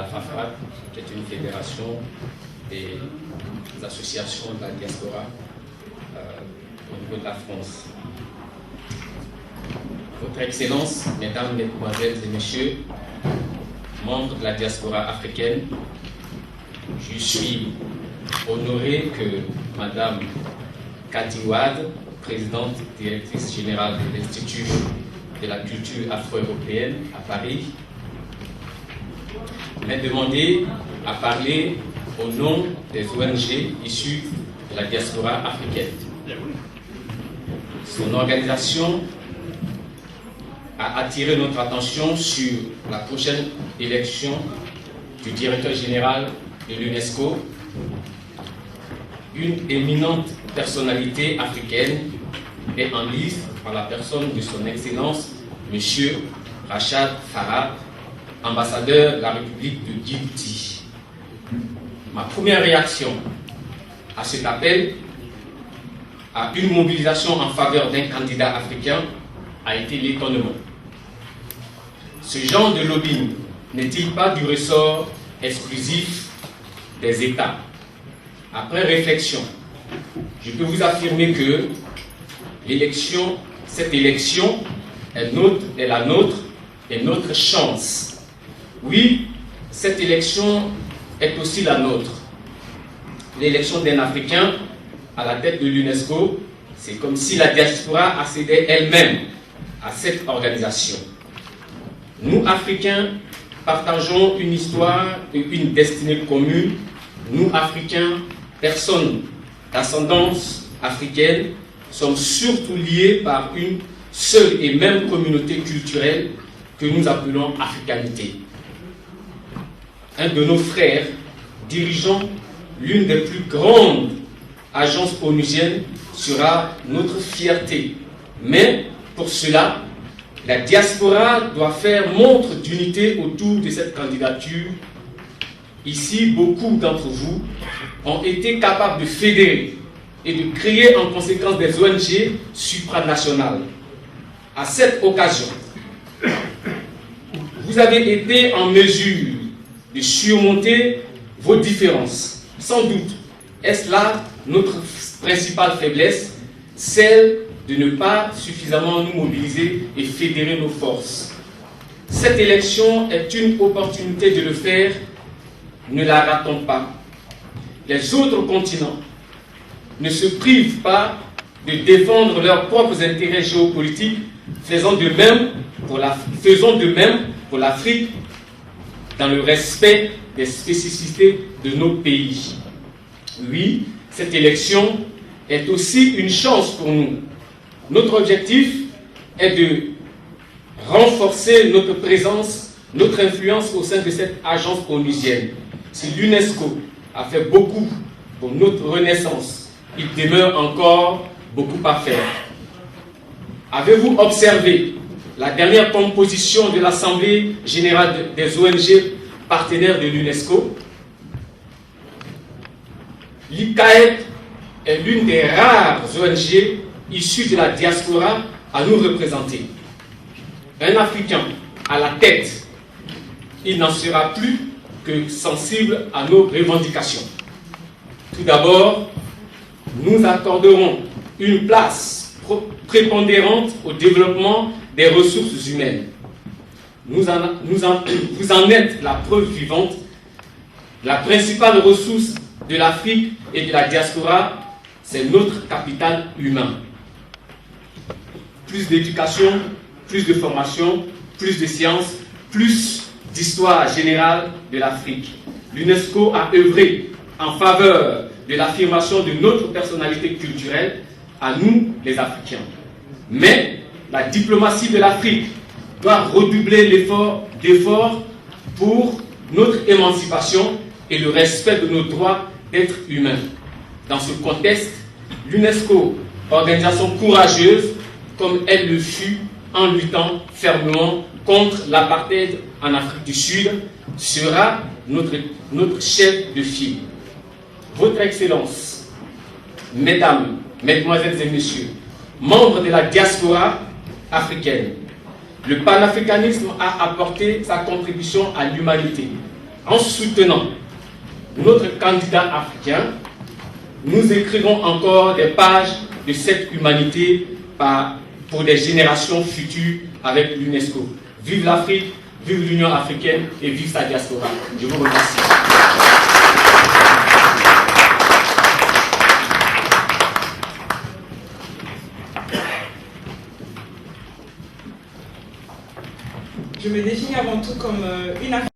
la FAFRAC, qui est une fédération des associations de la diaspora au niveau de la France. Votre Excellence, Mesdames, Mesdemoiselles et Messieurs, membres de la diaspora africaine, je suis honoré que Madame Cathy Wade, présidente directrice générale de l'Institut de la culture afro-européenne à Paris, m'ait demandé à parler au nom des ONG issues de la diaspora africaine. Son organisation a attiré notre attention sur la prochaine élection du directeur général de l'UNESCO, une éminente personnalité africaine est en lice par la personne de son Excellence, M. Rachad Farah, ambassadeur de la République de Djibouti. Ma première réaction à cet appel à une mobilisation en faveur d'un candidat africain a été l'étonnement. Ce genre de lobbying n'est-il pas du ressort exclusif des États? Après réflexion, je peux vous affirmer que cette élection est la nôtre, est notre chance. Oui, cette élection est aussi la nôtre. L'élection d'un Africain à la tête de l'UNESCO, c'est comme si la diaspora accédait elle-même à cette organisation. Nous, Africains, partageons une histoire et une destinée commune. Nous, Africains, personnes d'ascendance africaine, sommes surtout liés par une seule et même communauté culturelle que nous appelons africanité. Un de nos frères, dirigeant l'une des plus grandes agences onusiennes, sera notre fierté. Mais pour cela, la diaspora doit faire montre d'unité autour de cette candidature. Ici, beaucoup d'entre vous ont été capables de fédérer et de créer en conséquence des ONG supranationales. À cette occasion, vous avez été en mesure de surmonter vos différences. Sans doute, est-ce là notre principale faiblesse, celle de ne pas suffisamment nous mobiliser et fédérer nos forces. Cette élection est une opportunité de le faire, ne la ratons pas. Les autres continents ne se privent pas de défendre leurs propres intérêts géopolitiques, faisons de même pour l'Afrique dans le respect des spécificités de nos pays. Oui, cette élection est aussi une chance pour nous. Notre objectif est de renforcer notre présence, notre influence au sein de cette agence onusienne. Si l'UNESCO a fait beaucoup pour notre renaissance, il demeure encore beaucoup à faire. Avez-vous observé la dernière composition de l'Assemblée générale des ONG partenaires de l'UNESCO? L'ICAED est l'une des rares ONG issues de la diaspora à nous représenter. Un Africain à la tête, il n'en sera plus que sensible à nos revendications. Tout d'abord, nous accorderons une place prépondérante au développement des ressources humaines. Vous en êtes la preuve vivante. La principale ressource de l'Afrique et de la diaspora, c'est notre capital humain. Plus d'éducation, plus de formation, plus de sciences, plus d'histoire générale de l'Afrique. L'UNESCO a œuvré en faveur de l'affirmation de notre personnalité culturelle, à nous les Africains. Mais la diplomatie de l'Afrique doit redoubler d'efforts pour notre émancipation et le respect de nos droits d'être humains. Dans ce contexte, l'UNESCO, organisation courageuse comme elle le fut en luttant fermement contre l'apartheid en Afrique du Sud, sera notre chef de file. Votre Excellence, Mesdames, Mesdemoiselles et Messieurs, membres de la diaspora africaine, le panafricanisme a apporté sa contribution à l'humanité. en soutenant notre candidat africain, nous écrivons encore des pages de cette humanité pour des générations futures avec l'UNESCO. Vive l'Afrique, vive l'Union africaine et vive sa diaspora. Je vous remercie. Je me définis avant tout comme une Africaine.